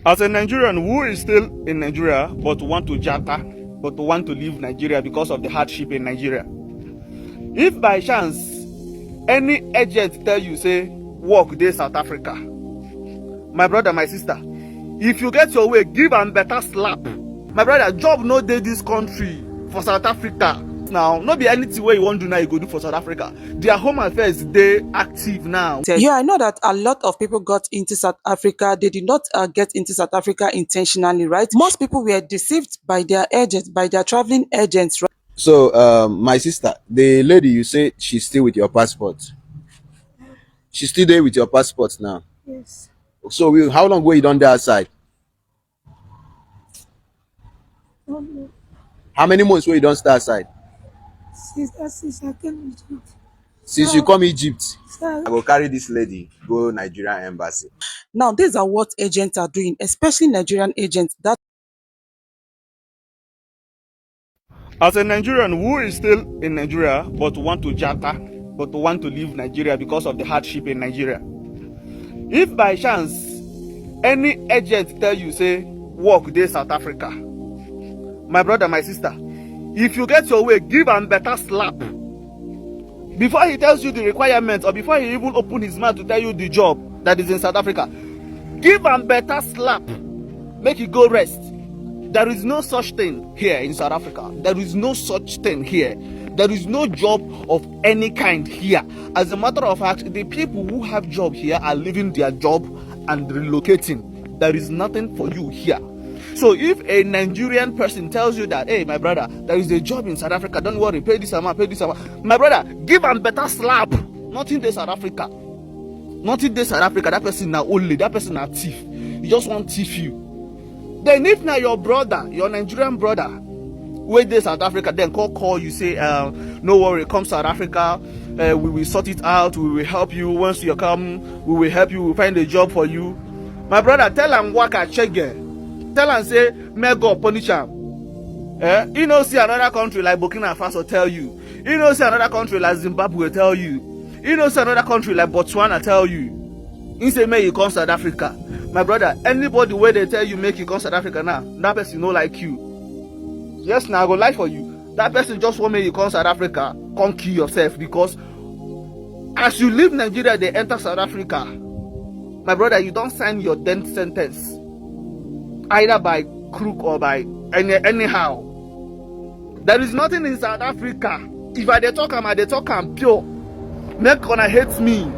As a Nigerian who is still in Nigeria but want to jata, but want to leave Nigeria because of the hardship in Nigeria, if by chance any agent tell you say work dey South Africa, my brother, my sister, if you get your way, give am better slap. My brother, job no dey this country for South Africa now. No be anything wey you wan do now you go do for South Africa. Their home affairs dey active now. Yeah, I know that a lot of people got into South Africa. They did not get into South Africa intentionally, right? Most people were deceived by their agents, by their traveling agents, right? So, my sister, the lady you say she's still with your passport. She's still there with your passport now. Yes. So, how long were you done there outside? Um, How many months were you done stay outside? since I came to Egypt. Since you come Egypt. So, I go carry this lady go Nigerian embassy. Now, these are what agents are doing, especially Nigerian agents. That As a Nigerian who is still in Nigeria but want to jata, but want to leave Nigeria because of the hardship in Nigeria, if by chance any agent tell you say work dey South Africa, my brother, my sister, if you get your way, give am better slap. Before he tells you the requirements or before he even open his mouth to tell you the job that is in South Africa, give am better slap. Make he go rest. There is no such thing here in South Africa. There is no such thing here. There is no job of any kind here. As a matter of fact, the people who have job here are leaving their job and relocating. There is nothing for you here. So if a Nigerian person tells you that, hey, my brother, there is a job in South Africa, don't worry, pay this amount, pay this amount. My brother, give am better slap. Nothing in South Africa. Nothing in South Africa. That person now only, that person now thief. He just want thief you. Then if now your brother, your Nigerian brother, where they South Africa, then call you, say, no worry, come South Africa, we will sort it out, we will help you. Once you come, we will help you, we will find a job for you. My brother, tell him work at Chege. Tell him say, may God punish him. You know, see another country like Burkina Faso tell you. You know, see another country like Zimbabwe tell you. You know, see another country like Botswana tell you. He say, may you come South Africa. My brother, anybody where they tell you make you come South Africa now, that person no like you. Yes, now I go lie for you. That person just want me you come South Africa, come kill yourself, because as you leave Nigeria, they enter South Africa. My brother, you don't sign your death sentence, either by crook or by anyhow. There is nothing in South Africa. If I dey talk am pure. Make gonna hate me.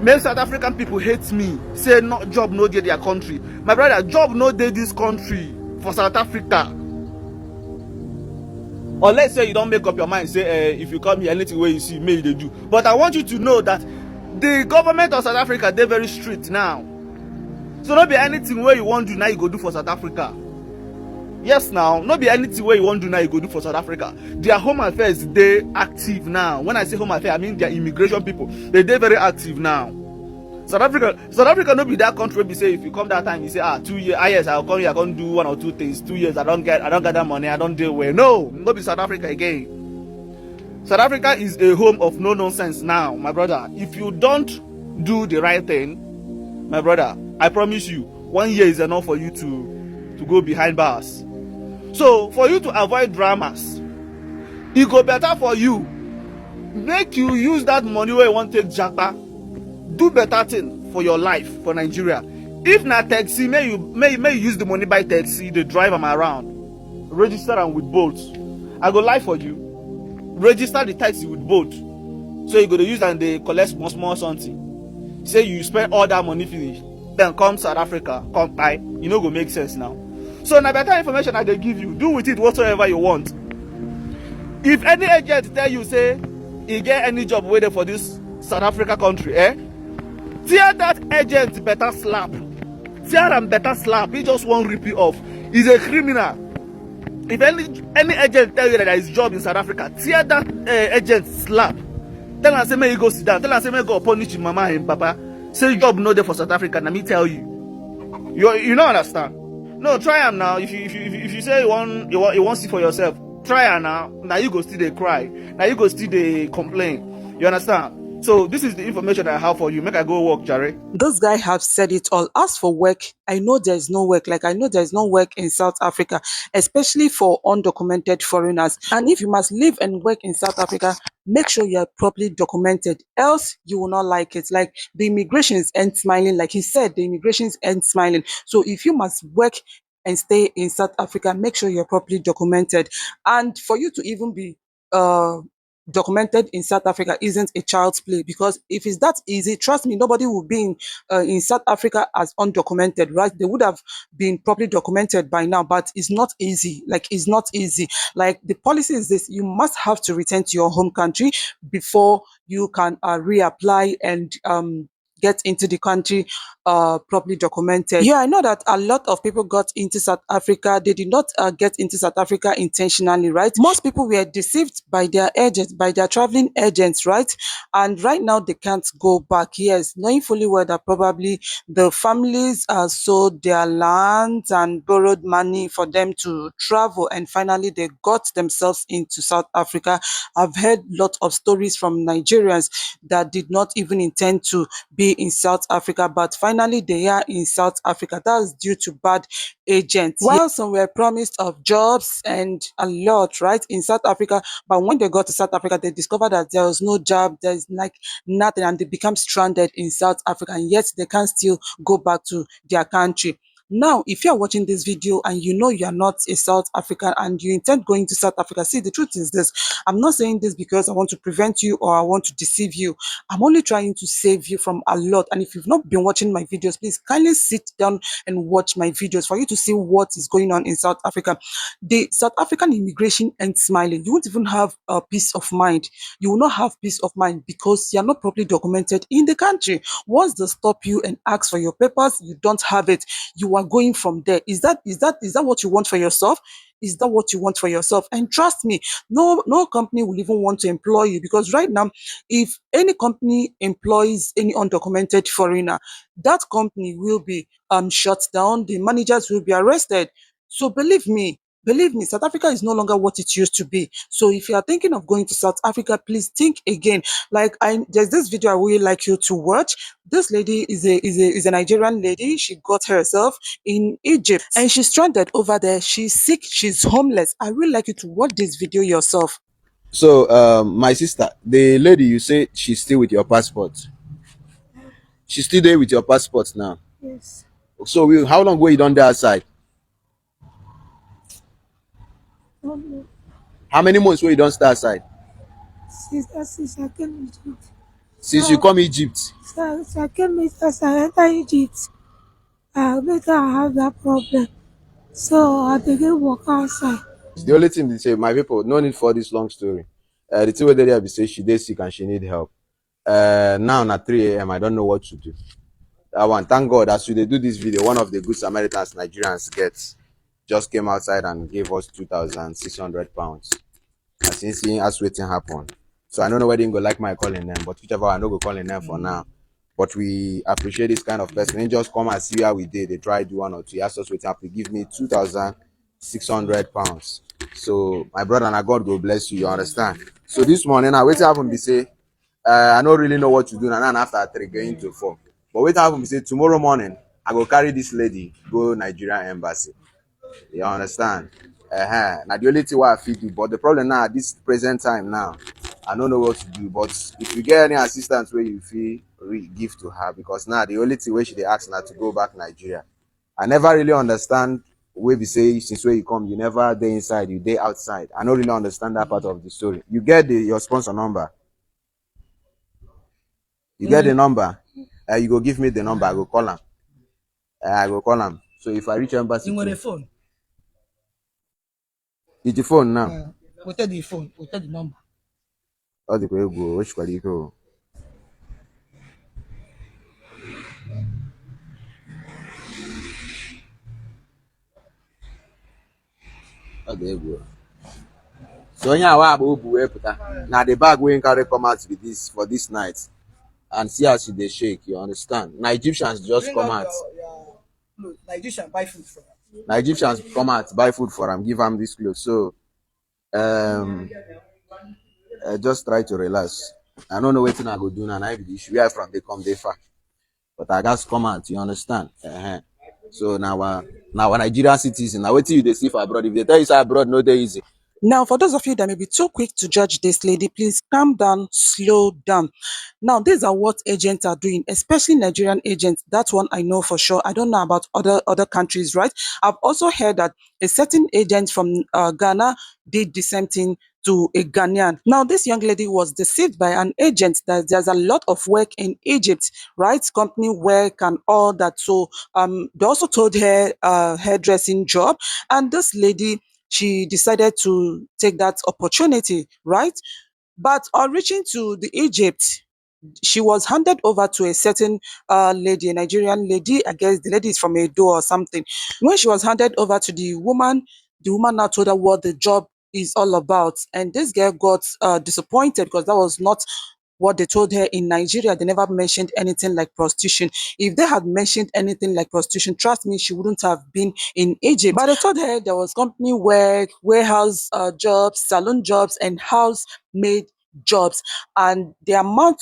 Make South African people hate me. Say no job no dey their country. My brother, job no dey this country for South Africa. Or let's say you don't make up your mind, say if you come here, anything where you see, may they do. But I want you to know that the government of South Africa, they're very strict now. So not be anything where you want to do now you go do for South Africa. Yes, now, not be anything where you want to do now you go do for South Africa. Their home affairs, they active now. When I say home affairs, I mean their immigration people. They're very active now. South Africa no be that country where we say if you come that time, you say, 2 years, yes, I'll come here, I can do 1 or 2 things. 2 years, I don't get that money, I don't deal well. No, not be South Africa again. South Africa is a home of no nonsense now, my brother. If you don't do the right thing, my brother, I promise you, 1 year is enough for you to go behind bars. So for you to avoid dramas, it go better for you. Make you use that money where you want to take japa. Do better thing for your life for Nigeria. If not taxi, may you use the money by taxi, they drive them around. Register them with Bolt. I go lie for you. Register the taxi with Bolt. So you go to use and they collect small something. Say you spend all that money finish. Then come South Africa, come buy. You know go make sense now. So now better information I they give you. Do with it whatsoever you want. If any agent tell you say you get any job waiting for this South Africa country, tear that agent better slap. Tear him better slap. He just won't rip you off. He's a criminal. If any agent tell you that there is job in South Africa, tear that agent slap. Tell him say may you go sit down. Tell him say may you go punish him mama and papa. Say job no there for South Africa. Let me tell you. You don't understand. No, try him now. If you say you want see for yourself, try him now. Now you go still they cry. Now you go still they complain. You understand? So this is the information I have for you. Make I go work, Jare. This guy have said it all. As for work, I know there's no work. Like I know there's no work in South Africa, especially for undocumented foreigners. And if you must live and work in South Africa, make sure you're properly documented. Else you will not like it. Like the immigrations ain't smiling. Like he said, the immigrations ain't smiling. So if you must work and stay in South Africa, make sure you're properly documented. And for you to even be uh documented in South Africa isn't a child's play, because if it's that easy, trust me, nobody will be in South Africa as undocumented, right? They would have been properly documented by now, but it's not easy. Like it's not easy. Like the policy is this: you must have to return to your home country before you can reapply and get into the country properly documented. Yeah, I know that a lot of people got into South Africa. They did not get into South Africa intentionally, right? Most people were deceived by their agents, by their traveling agents, right? And right now they can't go back. Yes, knowing fully well that probably the families sold their lands and borrowed money for them to travel, and finally they got themselves into South Africa. I've heard a lot of stories from Nigerians that did not even intend to be in South Africa, but finally they are in South Africa. That's due to bad agents. While some were promised of jobs and a lot, right, in South Africa, but when they got to South Africa, they discovered that there was no job, there's like nothing, and they become stranded in South Africa, and yet they can still go back to their country. Now, if you are watching this video and you know you are not a South African and you intend going to South Africa, see, the truth is this: I'm not saying this because I want to prevent you or I want to deceive you. I'm only trying to save you from a lot. And if you've not been watching my videos, please kindly sit down and watch my videos for you to see what is going on in South Africa. The South African immigration ain't smiling. You won't even have a peace of mind. You will not have peace of mind because you're not properly documented in the country. Once they stop you and ask for your papers, you don't have it. You are going from there. Is that what you want for yourself? Is that what you want for yourself? And trust me, no company will even want to employ you, because right now, if any company employs any undocumented foreigner, that company will be shut down. The managers will be arrested. So believe me, South Africa is no longer what it used to be. So if you are thinking of going to South Africa, please think again. Like there's this video I really like you to watch. This lady is a Nigerian lady. She got herself in Egypt and she's stranded over there. She's sick. She's homeless. I really like you to watch this video yourself. So, my sister, the lady you say she's still with your passport. She's still there with your passport now. Yes. So, how long were you done there outside? Don't know. How many months were you done stay outside? Since I came Egypt. Since you So, come Egypt. so I came as I enter Egypt. Later I have that problem. So I begin work outside. The only thing they say, my people, no need for this long story. The two way there be say she dey sick and she need help. Now at 3 a.m. I don't know what to do. I want thank God as we dey do this video, one of the good Samaritans Nigerians gets just came outside and gave us £2,600. And since seeing us waiting happen. So I don't know whether you go like my calling them, but whichever I know go calling them for now. But we appreciate this kind of person. They just come and see how we did. They try do one or two. He asked us waiting up to give me £2,600. So my brother and God go bless you, you understand? So this morning I waiting happen be say I don't really know what to do, and then after 3 going to 4. But wait happen be say tomorrow morning I go carry this lady go Nigerian embassy. You understand? Now the only thing why I feel do, but the problem now at this present time now, I don't know what to do. But if you get any assistance where you feel give to her, because now the only thing where she dey ask now to go back Nigeria. I never really understand where we say since where you come, you never day inside, you day outside. I don't really understand that part of the story. You get your sponsor number. You get the number. You go give me the number. I go call him. I go call him. So if I reach embassy, You want a phone? it's the phone now. We'll tell the phone. We'll tell the number. All the way go. Which quality go? All the way go. So now I will put now the bag we carry come out with this for this night, and see how she dey shake. You understand? Now Egyptians just come out. Look, Nigerian buy food from her. Now Egyptians come out buy food for him, give him this clothes. So just try to relax. I don't know wetin I go do now. Na be the issue. Where I from dey come dey far. But I gats come out, you understand? So now our Nigerian citizen, now wetin you dey see for abroad? If they tell you say abroad no dey easy, Now, for those of you that may be too quick to judge this lady, please calm down, slow down. Now, these are what agents are doing, especially Nigerian agents. That's one I know for sure. I don't know about other countries, right? I've also heard that a certain agent from Ghana did the same thing to a Ghanaian. Now, this young lady was deceived by an agent that there's a lot of work in Egypt, right? Company work and all that. So they also told her hairdressing job, and this lady, she decided to take that opportunity, right? But on reaching to the Egypt, she was handed over to a certain lady, a Nigerian lady. I guess the lady is from Edo or something. When she was handed over to the woman now told her what the job is all about. And this girl got disappointed because that was not what they told her in Nigeria. They never mentioned anything like prostitution. If they had mentioned anything like prostitution, trust me, she wouldn't have been in Egypt. But they told her there was company work, warehouse jobs, salon jobs, and housemaid jobs. And the amount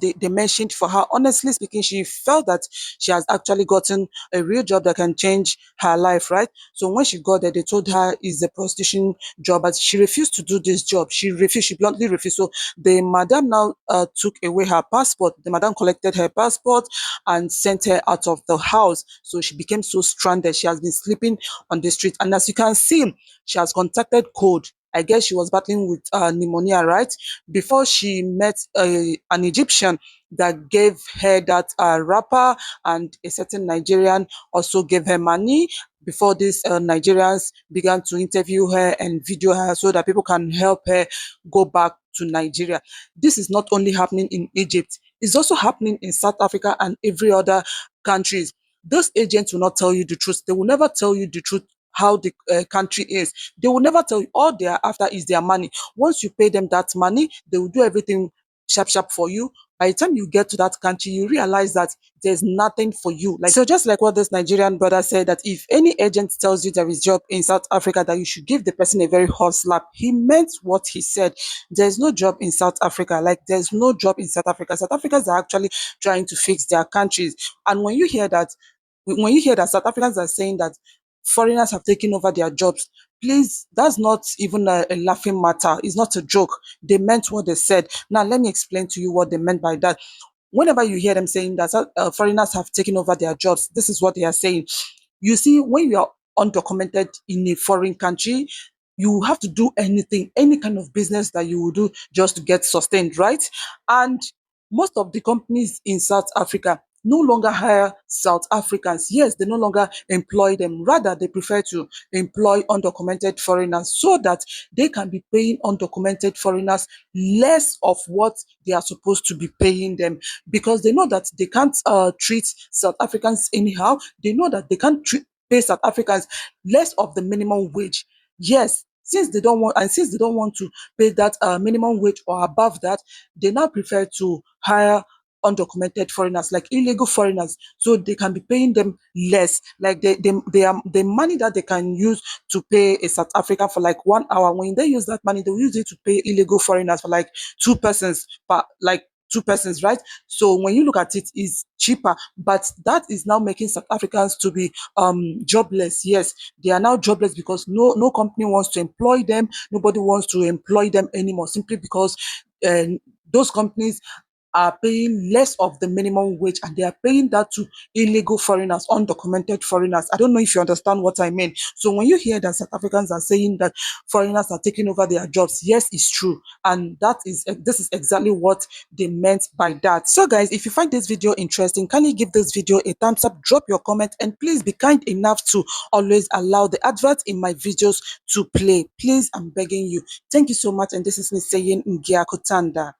they mentioned for her, honestly speaking, she felt that she has actually gotten a real job that can change her life, right? So when she got there, they told her it's a prostitution job, but she refused to do this job. She bluntly refused. So the madam now took away her passport. The madam collected her passport and sent her out of the house. So she became so stranded. She has been sleeping on the street. And as you can see, she has contacted code. I guess she was battling with pneumonia, right? Before she met an Egyptian that gave her that wrapper, and a certain Nigerian also gave her money. Before these Nigerians began to interview her and video her so that people can help her go back to Nigeria. This is not only happening in Egypt, it's also happening in South Africa and every other countries. Those agents will not tell you the truth. They will never tell you the truth how the country is. They will never tell you. All they are after is their money. Once you pay them that money, they will do everything sharp sharp for you. By the time you get to that country, you realize that there's nothing for you. Like, so, just like what this Nigerian brother said, that if any agent tells you there is job in South Africa, that you should give the person a very hot slap. He meant what he said. There's no job in South Africa. Like, there's no job in South Africa. South Africans are actually trying to fix their countries. And when you hear that South Africans are saying that foreigners have taken over their jobs, please, that's not even a laughing matter. It's not a joke. They meant what they said. Now, let me explain to you what they meant by that. Whenever you hear them saying that foreigners have taken over their jobs, this is what they are saying. You see, when you are undocumented in a foreign country, you have to do anything, any kind of business that you will do just to get sustained, right? And most of the companies in South Africa no longer hire South Africans. Yes, they no longer employ them. Rather, they prefer to employ undocumented foreigners so that they can be paying undocumented foreigners less of what they are supposed to be paying them, because they know that they can't treat South Africans anyhow. They know that they can't pay South Africans less of the minimum wage. Yes, since they don't want to pay that minimum wage or above that, they now prefer to hire undocumented foreigners, like illegal foreigners, so they can be paying them less. Like they are the money that they can use to pay a South African for like 1 hour. When they use that money, they will use it to pay illegal foreigners for like two persons, right? So when you look at it, it's cheaper, but that is now making South Africans to be jobless. Yes, they are now jobless because no company wants to employ them. Nobody wants to employ them anymore, simply because uh, those companies are paying less of the minimum wage, and they are paying that to illegal foreigners, undocumented foreigners. I don't know if you understand what I mean. So when you hear that South Africans are saying that foreigners are taking over their jobs, yes, it's true. And this is exactly what they meant by that. So guys, if you find this video interesting, can you give this video a thumbs up, drop your comment, and please be kind enough to always allow the advert in my videos to play. Please, I'm begging you. Thank you so much. And this is me saying Ngia Kutanda.